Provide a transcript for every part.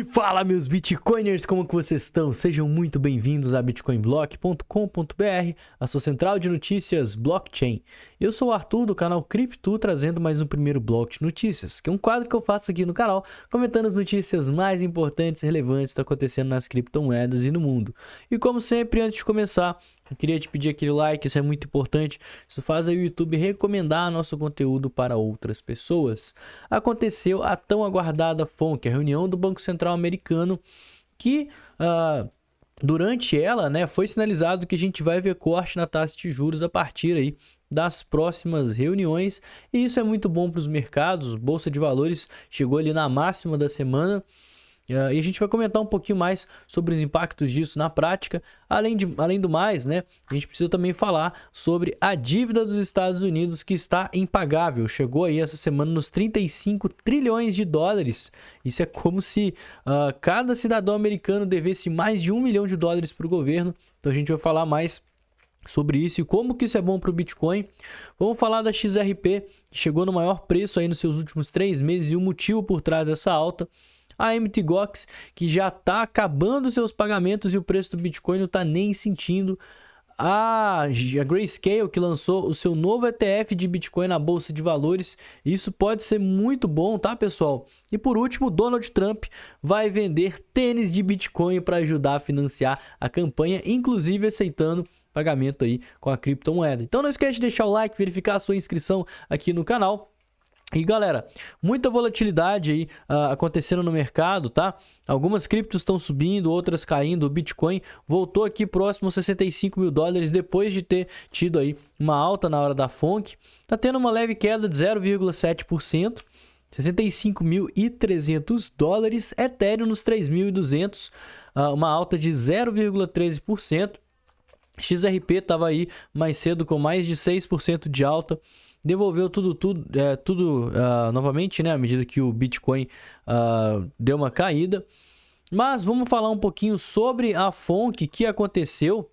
E fala, meus Bitcoiners, como que vocês estão? Sejam muito bem-vindos a bitcoinblock.com.br, a sua central de notícias blockchain. Eu sou o Arthur, do canal Cripto, trazendo mais um primeiro bloco de notícias, que é um quadro que eu faço aqui no canal, comentando as notícias mais importantes e relevantes que estão acontecendo nas criptomoedas e no mundo. E como sempre, antes de começar, eu queria te pedir aquele like, isso é muito importante. Isso faz aí o YouTube recomendar nosso conteúdo para outras pessoas. Aconteceu a tão aguardada FONC, a reunião do Banco Central americano, que durante ela, né, foi sinalizado que a gente vai ver corte na taxa de juros a partir aí das próximas reuniões. E isso é muito bom para os mercados. Bolsa de Valores chegou ali na máxima da semana. E a gente vai comentar um pouquinho mais sobre os impactos disso na prática. Além do mais, né, a gente precisa também falar sobre a dívida dos Estados Unidos, que está impagável. Chegou aí essa semana nos 35 trilhões de dólares. Isso é como se cada cidadão americano devesse mais de $1 milhão para o governo. Então a gente vai falar mais sobre isso e como que isso é bom para o Bitcoin. Vamos falar da XRP, que chegou no maior preço aí nos seus últimos 3 meses e o motivo por trás dessa alta. A Mt. Gox, que já está acabando seus pagamentos e o preço do Bitcoin não está nem sentindo. A Grayscale, que lançou o seu novo ETF de Bitcoin na Bolsa de Valores. Isso pode ser muito bom, tá, pessoal? E por último, Donald Trump vai vender tênis de Bitcoin para ajudar a financiar a campanha, inclusive aceitando pagamento aí com a criptomoeda. Então não esquece de deixar o like, verificar a sua inscrição aqui no canal. E galera, muita volatilidade aí acontecendo no mercado, tá? Algumas criptos estão subindo, outras caindo. O Bitcoin voltou aqui próximo aos $65 mil depois de ter tido aí uma alta na hora da FONC. Tá tendo uma leve queda de 0,7%, $65.300. Ethereum nos 3.200, uma alta de 0,13%. XRP estava aí mais cedo com mais de 6% de alta. Devolveu tudo novamente, né, à medida que o Bitcoin deu uma caída. Mas vamos falar um pouquinho sobre a FONC que aconteceu.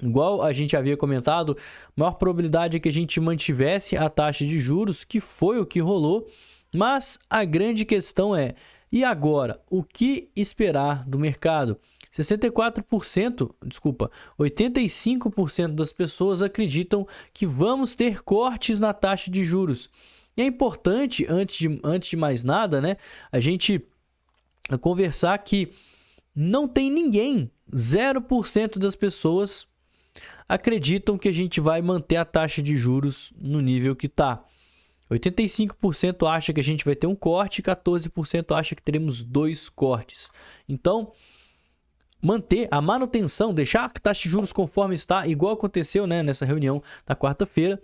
Igual a gente havia comentado, a maior probabilidade é que a gente mantivesse a taxa de juros, que foi o que rolou. Mas a grande questão é, e agora? O que esperar do mercado? 85% das pessoas acreditam que vamos ter cortes na taxa de juros. E é importante, antes de mais nada, né, a gente conversar que não tem ninguém, 0% das pessoas acreditam que a gente vai manter a taxa de juros no nível que está. 85% acha que a gente vai ter um corte e 14% acha que teremos 2 cortes. Então, manter a manutenção, deixar a taxa de juros conforme está, igual aconteceu, né, nessa reunião da quarta-feira,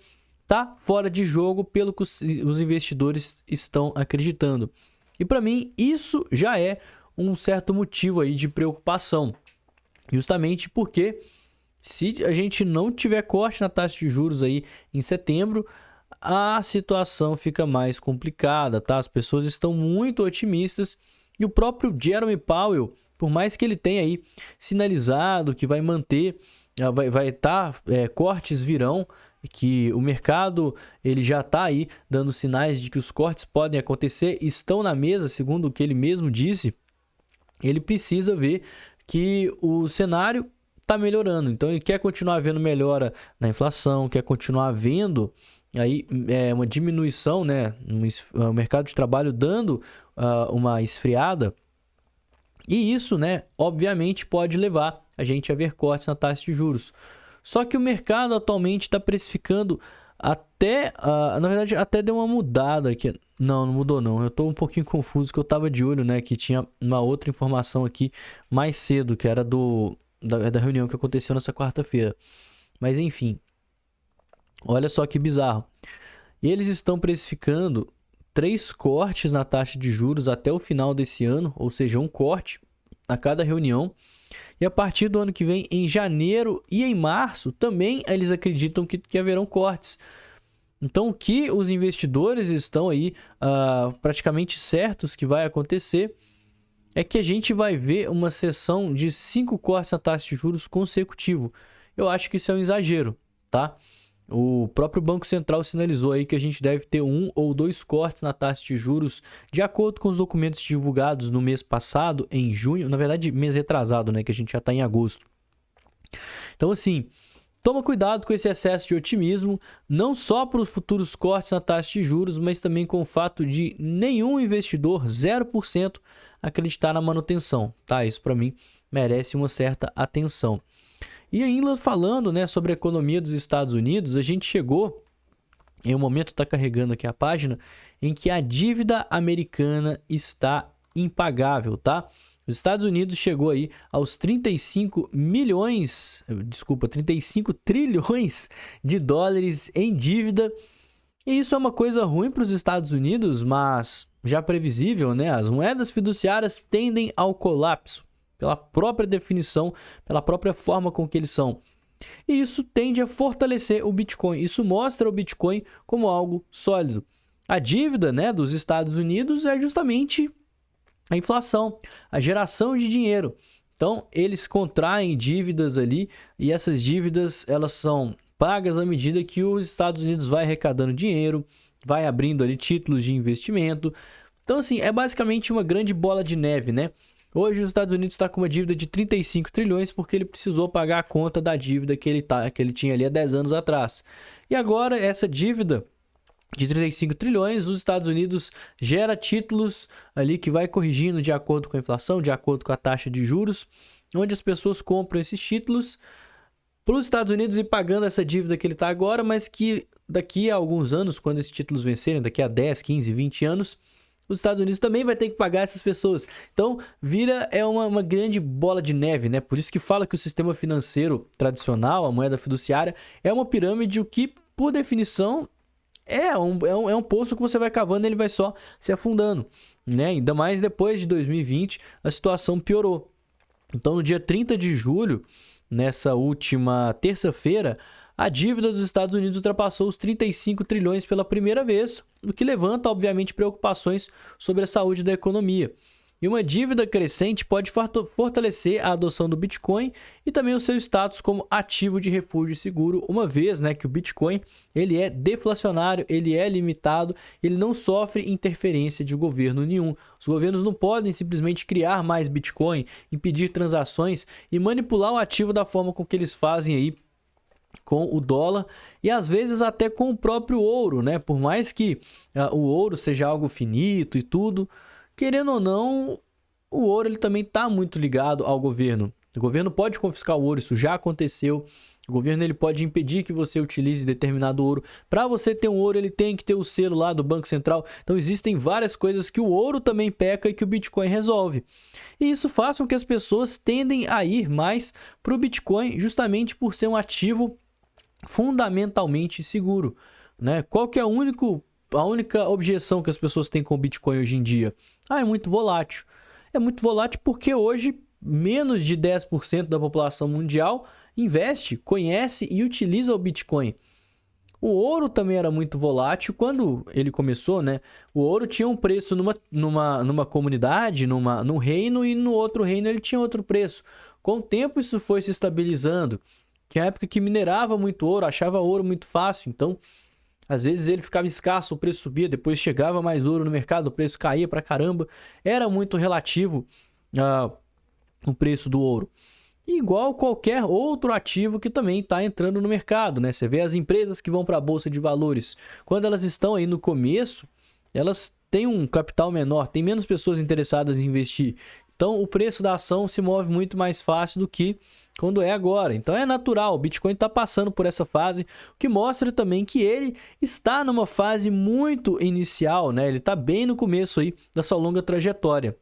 tá fora de jogo pelo que os investidores estão acreditando. E para mim, isso já é um certo motivo aí de preocupação. Justamente porque se a gente não tiver corte na taxa de juros aí em setembro, a situação fica mais complicada, tá? As pessoas estão muito otimistas e o próprio Jerome Powell, por mais que ele tenha aí sinalizado que vai manter, cortes virão, que o mercado ele já está aí dando sinais de que os cortes podem acontecer, estão na mesa, segundo o que ele mesmo disse, ele precisa ver que o cenário está melhorando. Então ele quer continuar vendo melhora na inflação, quer continuar vendo aí uma diminuição, né, no mercado de trabalho dando uma esfriada. E isso, né, obviamente pode levar a gente a ver cortes na taxa de juros. Só que o mercado atualmente está precificando até, na verdade, até deu uma mudada aqui. Não mudou não. Eu estou um pouquinho confuso que eu estava de olho, né, que tinha uma outra informação aqui mais cedo, que era da reunião que aconteceu nessa quarta-feira. Mas enfim, olha só que bizarro. Eles estão precificando 3 cortes na taxa de juros até o final desse ano, ou seja, um corte a cada reunião. E a partir do ano que vem, em janeiro e em março, também eles acreditam que haverão cortes. Então, o que os investidores estão aí praticamente certos que vai acontecer é que a gente vai ver uma sessão de 5 cortes na taxa de juros consecutivo. Eu acho que isso é um exagero, tá? O próprio Banco Central sinalizou aí que a gente deve ter 1 ou 2 cortes na taxa de juros, de acordo com os documentos divulgados no mês passado, em junho, na verdade, mês retrasado, né, que a gente já está em agosto. Então, assim, toma cuidado com esse excesso de otimismo, não só para os futuros cortes na taxa de juros, mas também com o fato de nenhum investidor, 0%, acreditar na manutenção, tá? Isso para mim merece uma certa atenção. E ainda falando, né, sobre a economia dos Estados Unidos, a gente chegou, em um momento está carregando aqui a página, em que a dívida americana está impagável, tá? Os Estados Unidos chegou aí aos 35 trilhões de dólares em dívida. E isso é uma coisa ruim para os Estados Unidos, mas já previsível, né? As moedas fiduciárias tendem ao colapso, pela própria definição, pela própria forma com que eles são. E isso tende a fortalecer o Bitcoin. Isso mostra o Bitcoin como algo sólido. A dívida, né, dos Estados Unidos é justamente a inflação, a geração de dinheiro. Então, eles contraem dívidas ali e essas dívidas elas são pagas à medida que os Estados Unidos vai arrecadando dinheiro, vai abrindo ali títulos de investimento. Então, assim, é basicamente uma grande bola de neve, né? Hoje os Estados Unidos está com uma dívida de 35 trilhões porque ele precisou pagar a conta da dívida que ele tinha ali há 10 anos atrás. E agora essa dívida de 35 trilhões, os Estados Unidos gera títulos ali que vai corrigindo de acordo com a inflação, de acordo com a taxa de juros, onde as pessoas compram esses títulos para os Estados Unidos ir pagando essa dívida que ele está agora, mas que daqui a alguns anos, quando esses títulos vencerem, daqui a 10, 15, 20 anos, os Estados Unidos também vai ter que pagar essas pessoas. Então, uma grande bola de neve, né? Por isso que fala que o sistema financeiro tradicional, a moeda fiduciária, é uma pirâmide, o que, por definição, é um poço que você vai cavando e ele vai só se afundando, né? Ainda mais depois de 2020, a situação piorou. Então, no dia 30 de julho, nessa última terça-feira, a dívida dos Estados Unidos ultrapassou os 35 trilhões pela primeira vez, o que levanta, obviamente, preocupações sobre a saúde da economia. E uma dívida crescente pode fortalecer a adoção do Bitcoin e também o seu status como ativo de refúgio seguro, uma vez, né, que o Bitcoin ele é deflacionário, ele é limitado, ele não sofre interferência de governo nenhum. Os governos não podem simplesmente criar mais Bitcoin, impedir transações e manipular o ativo da forma com que eles fazem aí com o dólar e às vezes até com o próprio ouro, né? Por mais que o ouro seja algo finito e tudo, querendo ou não, o ouro ele também está muito ligado ao governo. O governo pode confiscar o ouro, isso já aconteceu. O governo ele pode impedir que você utilize determinado ouro. Para você ter um ouro, ele tem que ter o selo lá do Banco Central. Então existem várias coisas que o ouro também peca e que o Bitcoin resolve. E isso faz com que as pessoas tendem a ir mais para o Bitcoin justamente por ser um ativo fundamentalmente seguro, né? Qual que é a única objeção que as pessoas têm com o Bitcoin hoje em dia? É muito volátil. É muito volátil porque hoje menos de 10% da população mundial investe, conhece e utiliza o Bitcoin. O ouro também era muito volátil quando ele começou, né? O ouro tinha um preço numa comunidade, num reino, e no outro reino ele tinha outro preço. Com o tempo isso foi se estabilizando. Tinha época que minerava muito ouro, achava ouro muito fácil, então às vezes ele ficava escasso, o preço subia, depois chegava mais ouro no mercado, o preço caía pra caramba. Era muito relativo o preço do ouro. Igual qualquer outro ativo que também está entrando no mercado, né? Você vê as empresas que vão para a Bolsa de Valores. Quando elas estão aí no começo, elas têm um capital menor, tem menos pessoas interessadas em investir. Então, o preço da ação se move muito mais fácil do que quando é agora. Então, é natural, o Bitcoin está passando por essa fase, o que mostra também que ele está numa fase muito inicial, né? Ele está bem no começo aí da sua longa trajetória.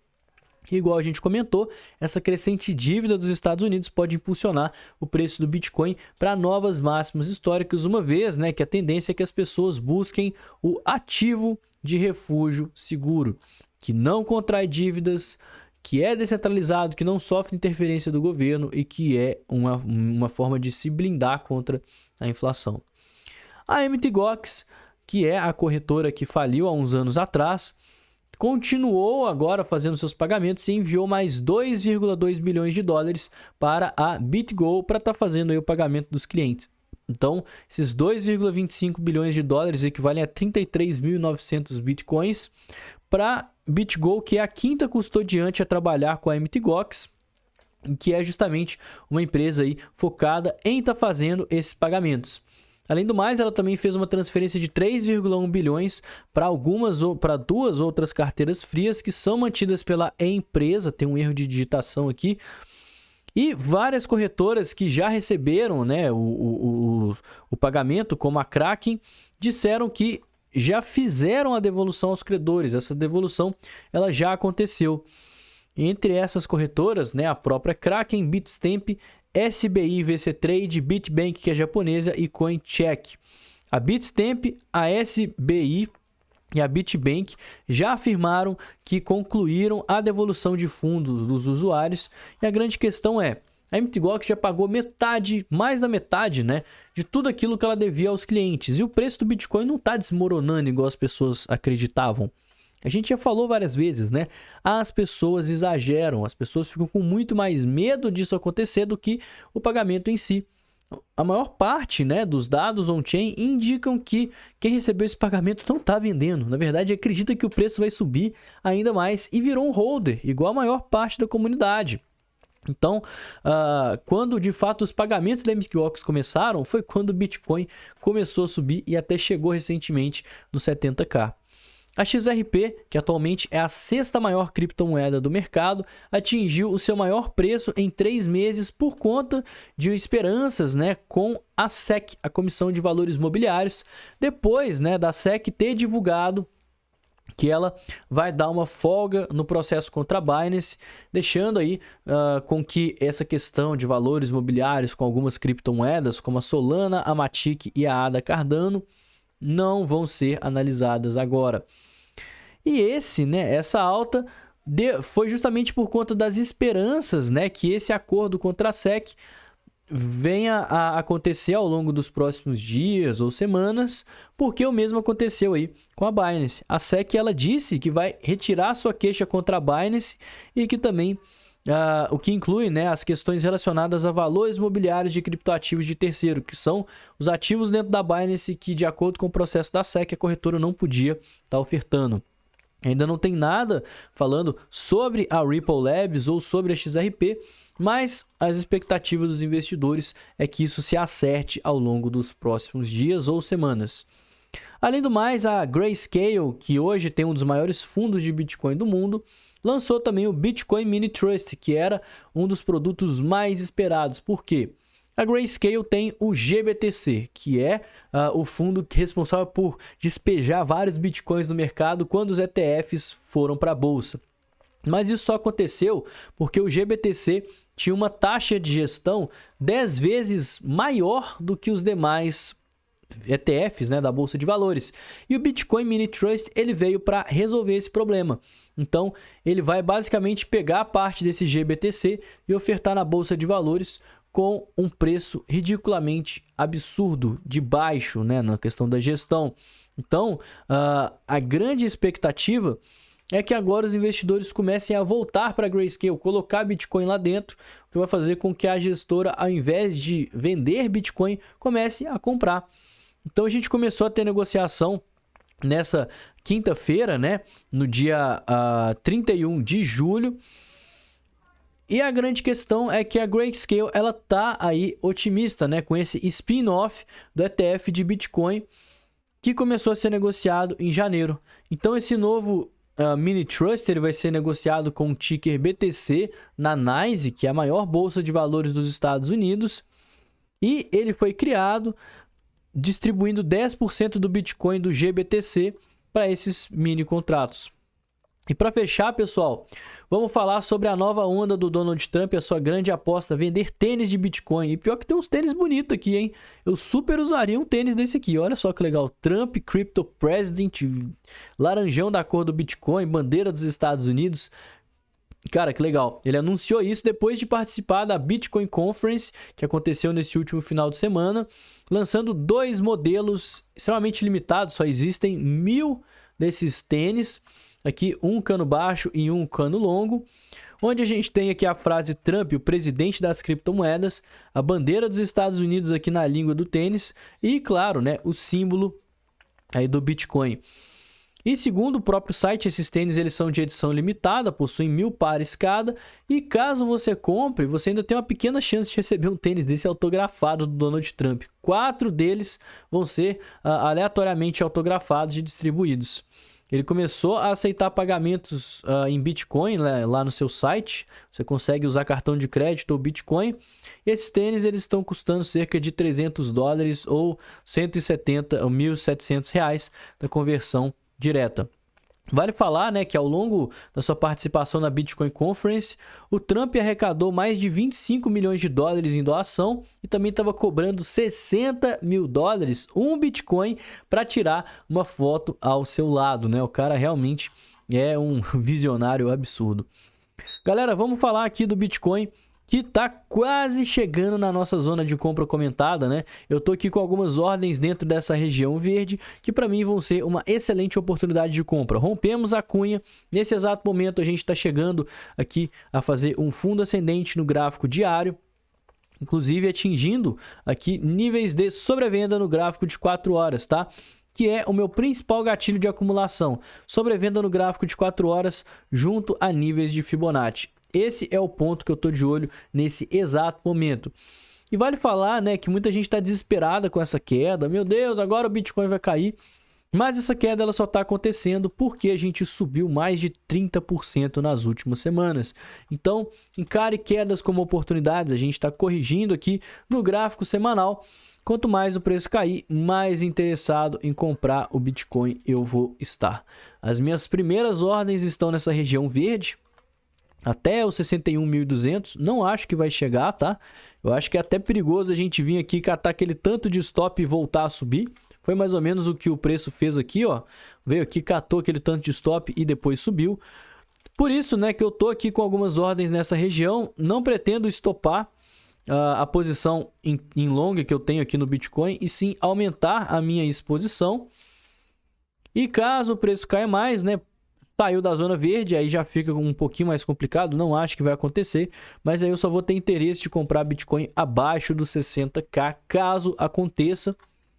Igual a gente comentou, essa crescente dívida dos Estados Unidos pode impulsionar o preço do Bitcoin para novas máximas históricas, uma vez, né, que a tendência é que as pessoas busquem o ativo de refúgio seguro, que não contrai dívidas, que é descentralizado, que não sofre interferência do governo e que é uma forma de se blindar contra a inflação. A Mt. Gox, que é a corretora que faliu há uns anos atrás, continuou agora fazendo seus pagamentos e enviou mais 2,2 bilhões de dólares para a BitGo para estar fazendo aí o pagamento dos clientes. Então, esses 2,25 bilhões de dólares equivalem a 33.900 bitcoins para BitGo, que é a quinta custodiante a trabalhar com a Mt. Gox, que é justamente uma empresa aí focada em estar fazendo esses pagamentos. Além do mais, ela também fez uma transferência de 3,1 bilhões para duas outras carteiras frias que são mantidas pela empresa. Tem um erro de digitação aqui. E várias corretoras que já receberam, né, o pagamento, como a Kraken, disseram que já fizeram a devolução aos credores. Essa devolução ela já aconteceu. Entre essas corretoras, né, a própria Kraken, Bitstamp, SBI, VC Trade, Bitbank, que é japonesa, e Coincheck. A Bitstamp, a SBI e a Bitbank já afirmaram que concluíram a devolução de fundos dos usuários. E a grande questão é, a Mt. Gox já pagou metade, mais da metade, né, de tudo aquilo que ela devia aos clientes. E o preço do Bitcoin não está desmoronando igual as pessoas acreditavam. A gente já falou várias vezes, né? As pessoas exageram, as pessoas ficam com muito mais medo disso acontecer do que o pagamento em si. A maior parte, né, dos dados on-chain indicam que quem recebeu esse pagamento não está vendendo. Na verdade, acredita que o preço vai subir ainda mais e virou um holder, igual a maior parte da comunidade. Então, quando de fato os pagamentos da Mt. Gox começaram, foi quando o Bitcoin começou a subir e até chegou recentemente nos 70k. A XRP, que atualmente é a sexta maior criptomoeda do mercado, atingiu o seu maior preço em 3 meses por conta de esperanças, né, com a SEC, a Comissão de Valores Mobiliários, depois, né, da SEC ter divulgado que ela vai dar uma folga no processo contra a Binance, deixando aí com que essa questão de valores mobiliários com algumas criptomoedas, como a Solana, a Matic e a ADA Cardano, não vão ser analisadas agora. E essa alta foi justamente por conta das esperanças, né, que esse acordo contra a SEC venha a acontecer ao longo dos próximos dias ou semanas, porque o mesmo aconteceu aí com a Binance. A SEC ela disse que vai retirar sua queixa contra a Binance e que também o que inclui, né, as questões relacionadas a valores mobiliários de criptoativos de terceiro, que são os ativos dentro da Binance que, de acordo com o processo da SEC, a corretora não podia estar ofertando. Ainda não tem nada falando sobre a Ripple Labs ou sobre a XRP, mas as expectativas dos investidores é que isso se acerte ao longo dos próximos dias ou semanas. Além do mais, a Grayscale, que hoje tem um dos maiores fundos de Bitcoin do mundo, lançou também o Bitcoin Mini Trust, que era um dos produtos mais esperados. Por quê? A Grayscale tem o GBTC, que é o fundo responsável por despejar vários bitcoins no mercado quando os ETFs foram para a bolsa. Mas isso só aconteceu porque o GBTC tinha uma taxa de gestão 10 vezes maior do que os demais ETFs, né, da Bolsa de Valores. E o Bitcoin Mini Trust ele veio para resolver esse problema. Então, ele vai basicamente pegar parte desse GBTC e ofertar na Bolsa de Valores com um preço ridiculamente absurdo, de baixo, né, na questão da gestão. Então, a grande expectativa é que agora os investidores comecem a voltar para a Grayscale, colocar Bitcoin lá dentro, o que vai fazer com que a gestora, ao invés de vender Bitcoin, comece a comprar. Então, a gente começou a ter negociação nessa quinta-feira, né, no dia 31 de julho, e a grande questão é que a Grayscale ela tá aí otimista, né, com esse spin-off do ETF de Bitcoin que começou a ser negociado em janeiro. Então esse novo Mini Trust ele vai ser negociado com o ticker BTC na NYSE, que é a maior bolsa de valores dos Estados Unidos, e ele foi criado distribuindo 10% do Bitcoin do GBTC para esses mini contratos. E para fechar, pessoal, vamos falar sobre a nova onda do Donald Trump e a sua grande aposta, vender tênis de Bitcoin. E pior que tem uns tênis bonitos aqui, hein? Eu super usaria um tênis desse aqui. Olha só que legal. Trump Crypto President, laranjão da cor do Bitcoin, bandeira dos Estados Unidos. Cara, que legal. Ele anunciou isso depois de participar da Bitcoin Conference, que aconteceu nesse último final de semana, lançando 2 modelos extremamente limitados. Só existem 1000 desses tênis. Aqui um cano baixo e um cano longo. onde a gente tem aqui a frase Trump, o presidente das criptomoedas, a bandeira dos Estados Unidos aqui na língua do tênis e, claro, né, o símbolo aí do Bitcoin. E segundo o próprio site, esses tênis eles são de edição limitada, possuem 1000 pares cada, e caso você compre, você ainda tem uma pequena chance de receber um tênis desse autografado do Donald Trump. 4 deles vão ser aleatoriamente autografados e distribuídos. Ele começou a aceitar pagamentos em Bitcoin, né, lá no seu site. Você consegue usar cartão de crédito ou Bitcoin. Esses tênis eles estão custando cerca de $300 ou 170 ou 1.700 reais na conversão direta. Vale falar, né, que ao longo da sua participação na Bitcoin Conference, o Trump arrecadou mais de 25 milhões de dólares em doação e também estava cobrando 60 mil dólares, um Bitcoin, para tirar uma foto ao seu lado, né? O cara realmente é um visionário absurdo. Galera, vamos falar aqui do Bitcoin, que tá quase chegando na nossa zona de compra comentada, né? Eu tô aqui com algumas ordens dentro dessa região verde, que para mim vão ser uma excelente oportunidade de compra. Rompemos a cunha, nesse exato momento a gente está chegando aqui a fazer um fundo ascendente no gráfico diário, inclusive atingindo aqui níveis de sobrevenda no gráfico de 4 horas, tá? Que é o meu principal gatilho de acumulação, sobrevenda no gráfico de 4 horas junto a níveis de Fibonacci. Esse é o ponto que eu tô de olho nesse exato momento. E vale falar, né, que muita gente está desesperada com essa queda. Meu Deus, agora o Bitcoin vai cair. Mas essa queda ela só está acontecendo porque a gente subiu mais de 30% nas últimas semanas. Então, encare quedas como oportunidades. A gente está corrigindo aqui no gráfico semanal. Quanto mais o preço cair, mais interessado em comprar o Bitcoin eu vou estar. As minhas primeiras ordens estão nessa região verde, até os 61.200, não acho que vai chegar, tá? Eu acho que é até perigoso a gente vir aqui catar aquele tanto de stop e voltar a subir. Foi mais ou menos o que o preço fez aqui, ó. Veio aqui, catou aquele tanto de stop e depois subiu. Por isso, né, que eu tô aqui com algumas ordens nessa região. Não pretendo estopar a posição em long que eu tenho aqui no Bitcoin, e sim aumentar a minha exposição. E caso o preço caia mais, né, saiu da zona verde, aí já fica um pouquinho mais complicado, não acho que vai acontecer, mas aí eu só vou ter interesse de comprar Bitcoin abaixo dos 60k, caso aconteça,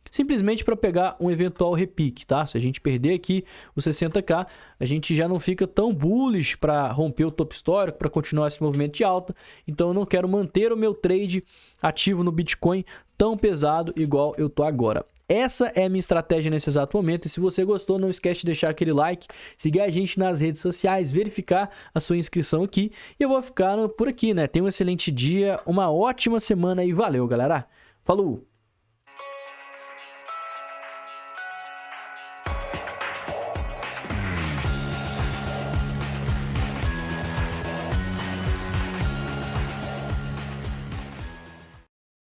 simplesmente para pegar um eventual repique, tá? Se a gente perder aqui os 60k, a gente já não fica tão bullish para romper o topo histórico, para continuar esse movimento de alta, então eu não quero manter o meu trade ativo no Bitcoin tão pesado igual eu tô agora. Essa é a minha estratégia nesse exato momento, e se você gostou, não esquece de deixar aquele like, seguir a gente nas redes sociais, verificar a sua inscrição aqui, e eu vou ficar por aqui, né? Tenha um excelente dia, uma ótima semana e valeu, galera! Falou!